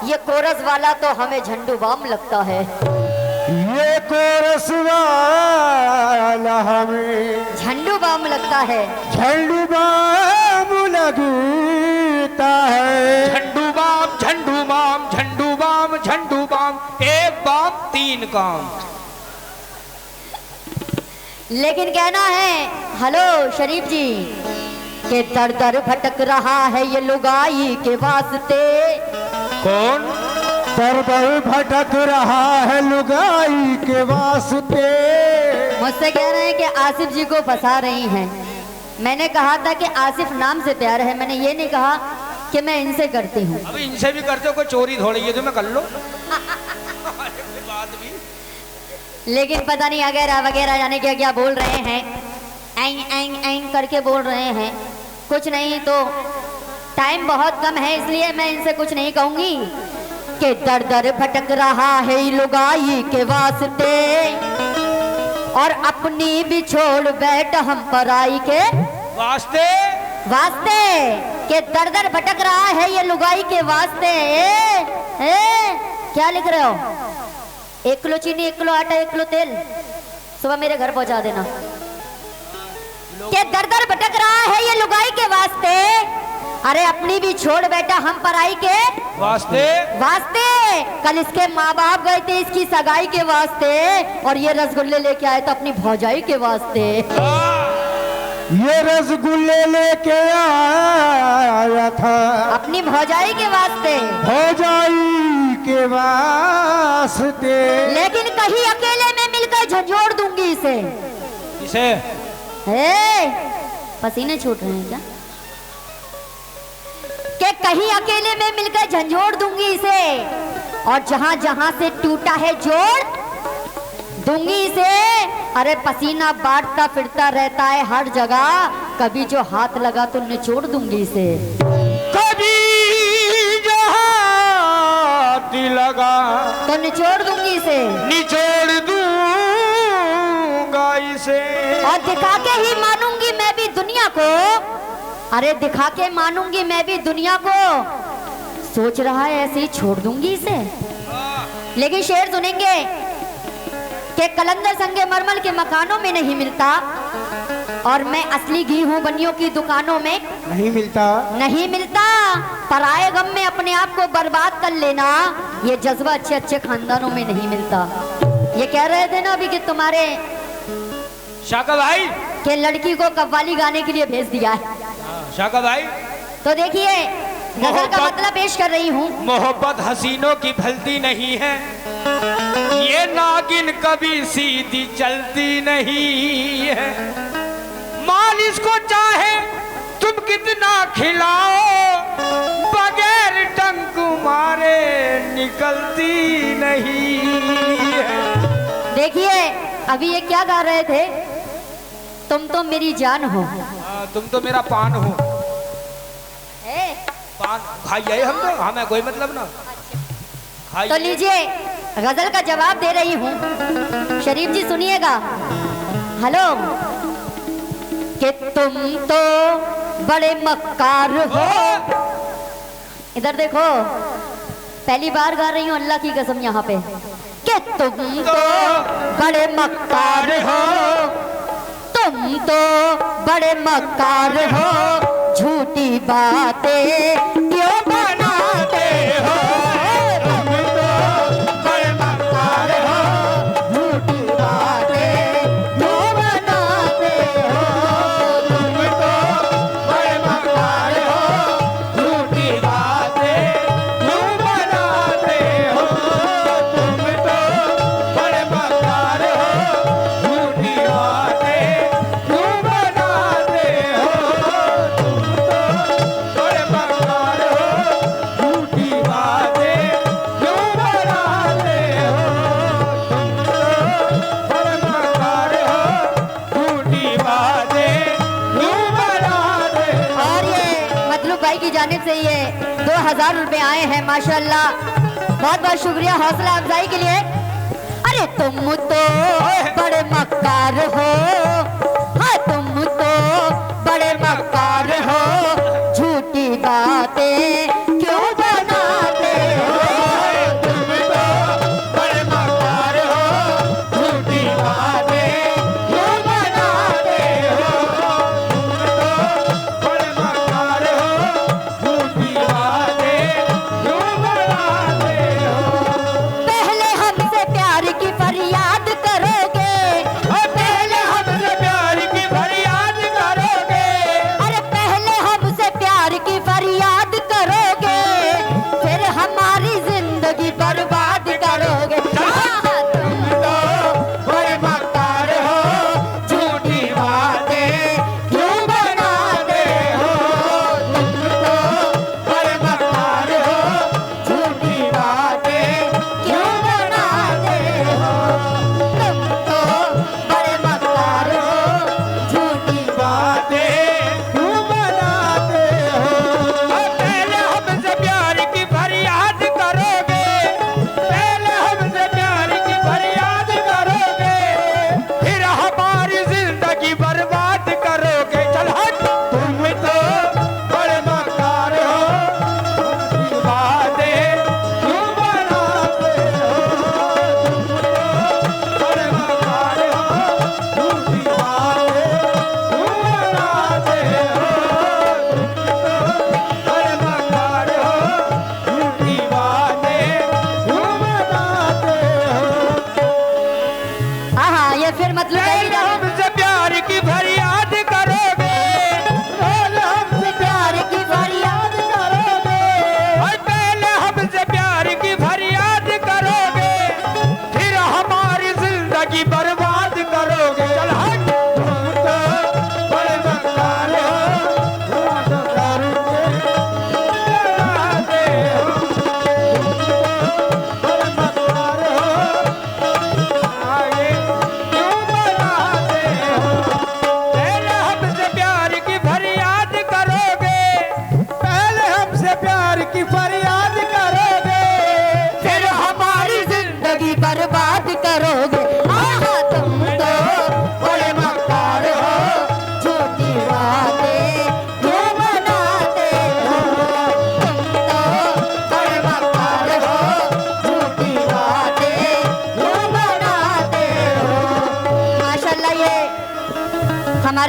ये कोरस वाला तो हमें झंडू बाम लगता है। ये कोरस वाला हमें झंडू बाम लगता है। झंडू बाम लगता है। झंडू बाम झंडू बाम झंडू बाम झंडू बाम, एक बाम तीन काम। लेकिन कहना है हेलो शरीफ जी के दर दर भटक रहा है ये लुगाई के वास्ते। कौन दर दर भटक रहा है लुगाई के वास्ते। मुझसे कह रहे हैं कि आसिफ जी को फंसा रही हैं। मैंने कहा था कि आसिफ नाम से प्यार है, मैंने ये नहीं कहा कि मैं इनसे करती हूँ। अभी इनसे भी करते हो, कोई चोरी थोड़ी है, तुम्हें कर लो। बात भी लेकिन पता नहीं वगैरह वगैरह जाने क्या क्या बोल रहे हैं, एंग एंग एंग करके बोल रहे हैं। कुछ नहीं तो टाइम बहुत कम है, इसलिए मैं इनसे कुछ नहीं कहूंगी कि दर दर भटक रहा है लुगाई के वास्ते और अपनी भी छोड़ बैठ हम पराई के वास्ते। वास्ते के दर दर भटक रहा है ये लुगाई के वास्ते। क्या लिख रहे हो? 1 किलो चीनी, 1 किलो आटा, 1 किलो तेल सुबह मेरे घर पहुंचा देना। के दर दर भटक रहा है ये लुगाई के वास्ते, अरे अपनी भी छोड़ बैठा हम पराई के वास्ते। वास्ते कल इसके माँ बाप गए थे इसकी सगाई के वास्ते और ये रसगुल्ले लेके आए तो अपनी भौजाई के वास्ते। ये रसगुल्ले लेके आया था अपनी भौजाई के वास्ते। भौजाई के वास्ते। लेकिन कहीं अकेले में मिलकर झंझोड़ दूंगी इसे। इसे पसीने छूट रहे हैं क्या? कि कहीं अकेले में मिलकर झंझोड़ दूंगी इसे और जहां जहां से टूटा है जोड़ दूंगी इसे। अरे पसीना बांटता फिरता रहता है हर जगह, कभी जो हाथ लगा तो निचोड़ दूंगी इसे। कभी जो हाथ लगा तो निचोड़ दूंगी इसे। निचोड़ दूंगा इसे। और दिखा के ही मानूंगी मैं भी दुनिया को। अरे दिखा के मानूंगी मैं भी दुनिया को। सोच रहा है ऐसे ही छोड़ दूंगी इसे। लेकिन शेर सुनेंगे कि कलंदर संगे मरमल के मकानों में नहीं मिलता और मैं असली घी हूँ बनियों की दुकानों में नहीं मिलता। नहीं मिलता। पराए गम में अपने आप को बर्बाद कर लेना ये जज्बा अच्छे अच्छे खानदानों में नहीं मिलता। ये कह रहे थे ना अभी कि तुम्हारे शाका भाई के लड़की को कव्वाली गाने के लिए भेज दिया है। शाका भाई तो देखिए गजल का मतलब पेश कर रही हूँ। मोहब्बत हसीनों की फलती नहीं है, ये नागिन कभी सीधी चलती नहीं है। माल इसको चाहे तुम कितना खिलाओ, बगैर डंक मारे निकलती नहीं है। देखिए अभी ये क्या गा रहे थे? तुम तो मेरी जान हो। तुम तो मेरा पान हो। पान खाइए हम तो, हमें कोई मतलब ना। तो लीजिए गजल का जवाब दे रही हूँ। शरीफ जी सुनिएगा। हेलो कि तुम तो बड़े मक्कार हो। इधर देखो पहली बार गा रही हूँ अल्लाह की कसम यहाँ पे कि तुम तो बड़े मक्कार हो। तुम तो बड़े मक्कार हो, झूठी बातें क्यों बनाते हो। तुम तो बड़े मक्कार हो, झूठी बातें क्यों बनाते हो। तुम तो बड़े मक्कार हो, झूठी बातें क्यों बनाते हो। तुम तो बड़े मक्कार हो, झूठी बातें क्यों बनाते हो। तुम तो बड़े मक्कार हो, झूठी बातें क्यों बनाते हो। तुम तो बड़े मक्कार हो, झूठी बातें क्यों बनाते हो। और ये मतलूब भाई की जानिब से ये 2000 रुपए आए हैं माशाल्लाह। बहुत बहुत शुक्रिया हौसला अफजाई के लिए। अरे तुम तो बड़े मक्कार हो, हाँ तुम तो बड़े मक्कार हो, झूठी बातें क्यों बनाते हो।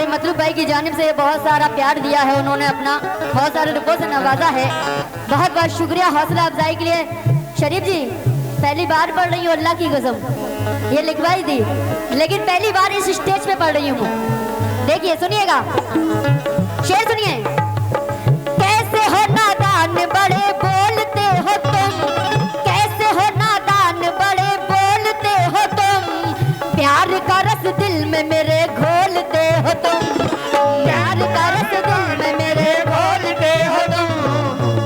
हमारे मतलूब भाई की जानिब से बहुत सारा प्यार दिया है, उन्होंने अपना बहुत सारे रुपयों से नवाजा है। बहुत बहुत शुक्रिया हौसला अफजाई के लिए। शरीफ जी पहली बार पढ़ रही हूँ, अल्लाह की कसम ये लिखवाई थी, लेकिन पहली बार इस स्टेज पे पढ़ रही हूँ। देखिए सुनिएगा, शेर सुनिए। कैसे हो नादान बड़े बोलते हो तुम, कैसे हो नादान बड़े बोलते हो तुम, प्यार का रस दिल में मेरे घोलते हो तुम, प्यार का रस दिल में मेरे घोलते हो तुम,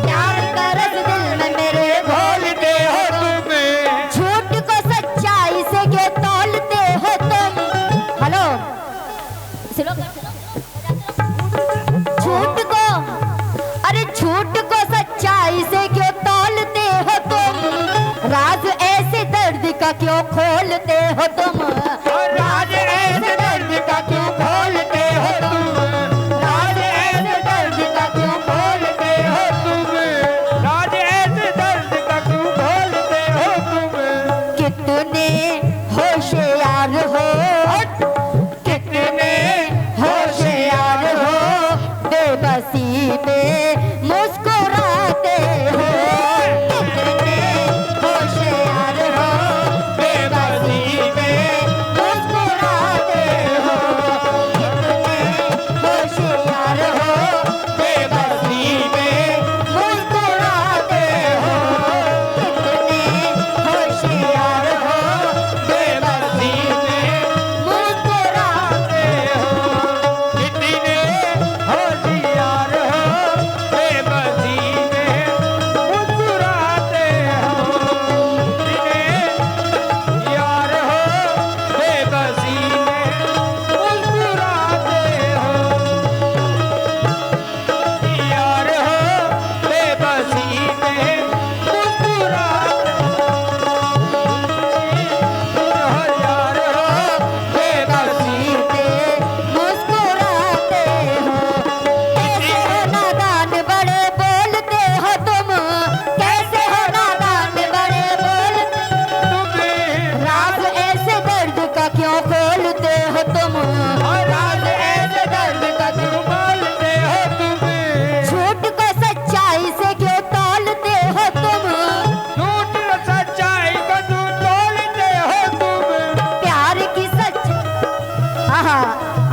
प्यार का रस दिल में मेरे घोलते हो तुम, झूठ को सच्चाई से क्यों तौलते हो तुम। हेलो झूठ को, अरे झूठ को सच्चाई से क्यों तौलते हो तुम, राज ऐसे दर्द का क्यों खोलते हो तुम, राज ऐसे दर्द का क्यों खोलते हो तुम, राज ऐसे दर्द का क्यों खोलते हो तुम, राज ऐसे दर्द का क्यों खोलते हो तुम। कितने होशियार हो, कितने होशियार हो, बेबसी में मुस्कुराते हो, कितने होशियार हो, बेबसी में मुस्कुराते हो, कितने होशियार हो, बेबसी में मुस्कुराते हो, कितने होशियार हो, बेबसी में मुस्कुराते हो, कितने होशियार हो, बेबसी में मुस्कुराते हो, कितने यार हो, बेबसी में मुस्कुराते हो, यार हो, बेबसी में मुस्कुराते हो, यार हो, बेबसी मुस्कुराते हो। कैसे हो नादान बड़े बोलते हो तुम, कैसे हो नादान बड़े बोलते, राज ऐसे दर्द का क्यों खोलते हो तुम, राज ऐसे दर्द का क्यों बोलते हो तुम, झूठ को सच्चाई से क्यों तौलते हो तुम, झूठ और सच्चाई को तुम तोड़ते हो तुम। प्यार की सच। हाँ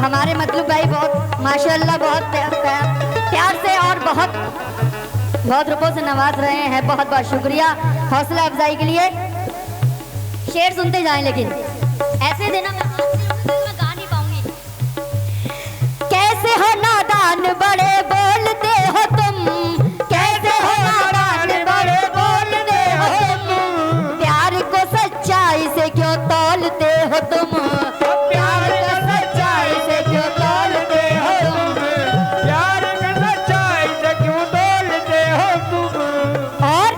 हमारे मतलब भाई बहुत माशाल्लाह बहुत प्यार से और बहुत बहुत रुपयों से नवाज रहे हैं। बहुत बहुत शुक्रिया हौसला अफजाई के लिए। शेर सुनते जाएं, लेकिन ऐसे देना मैं गा नहीं पाऊंगी। कैसे हो नादान बड़े बोलते हो तुम, कैसे हो नादान बड़े बोलते हो तुम, प्यार को सच्चाई से क्यों तौलते हो तुम, प्यार को सच्चाई से क्यों तौलते हो तुम, प्यार में सच्चाई से क्यों तोड़ते हो तुम, और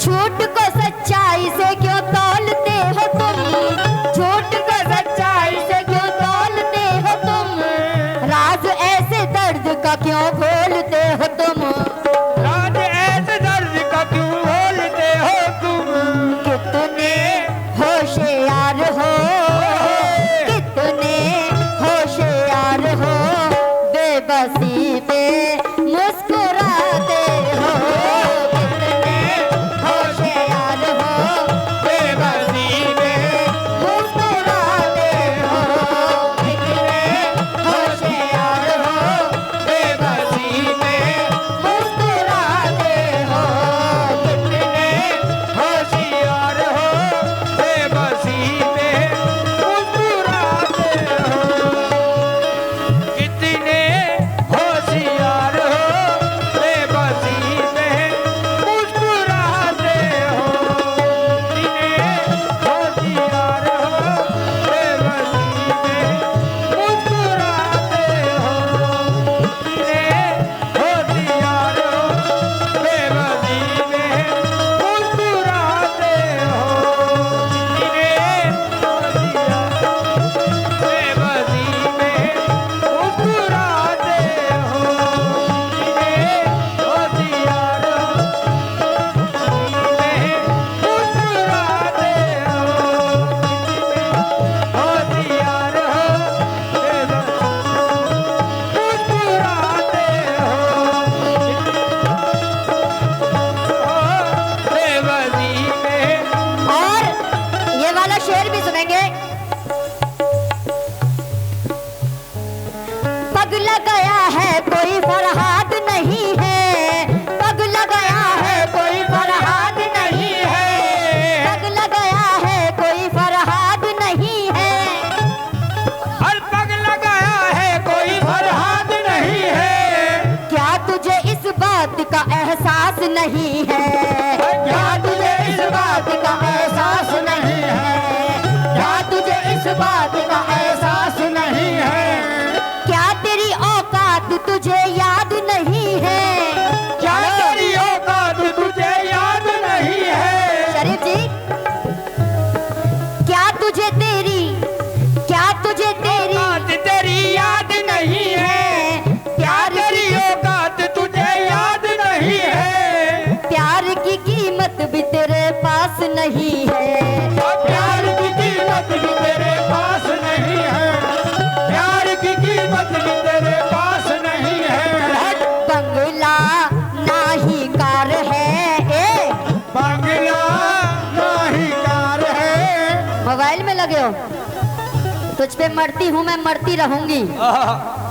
झूठ को सच्चाई से क्यों तौलते हो तुम, झूठ को सच्चाई से क्यों तौलते हो तुम, राज ऐसे दर्द नहीं है? क्या तुझे इस बात का एहसास नहीं है? क्या तुझे इस बात का एहसास नहीं है? क्या तेरी औकात तुझे याद नहीं है? क्या तेरी औकात तुझे याद नहीं है? शरीफ जी, क्या तुझे तेरी औकात तेरी याद नहीं है, प्यार तेरी की औकात तुझे याद नहीं है। प्यार की कीमत भी तेरे पास नहीं है। प्यार की कीमत भी तेरे पास नहीं है। प्यार की कीमत भी तेरे पास नहीं है। बंगला ना ही कार है, ए बंगला नहीं कार है। मोबाइल में लगे हो? तुझ पे मरती हूँ मैं, मरती रहूंगी।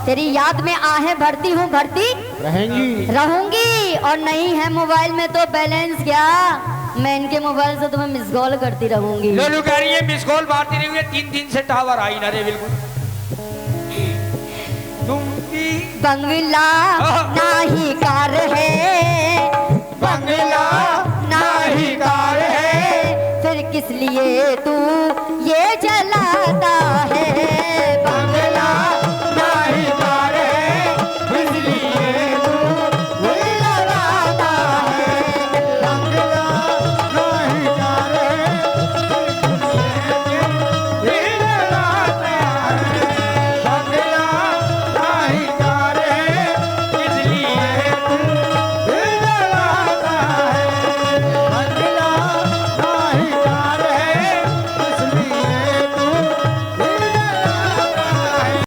तेरी याद में आहें भरती हूँ, भरती रहूंगी। और नहीं है मोबाइल में तो बैलेंस क्या, मैं इनके मोबाइल से तुम्हें मिस कॉल करती रहूंगी। लोलू कह रही है मिस कॉल मारती रही है, 3 दिन से टावर आई ना रे बिल्कुल। बंगला ना ही कार है, बंगला ना ही कार है। फिर किस लिए तू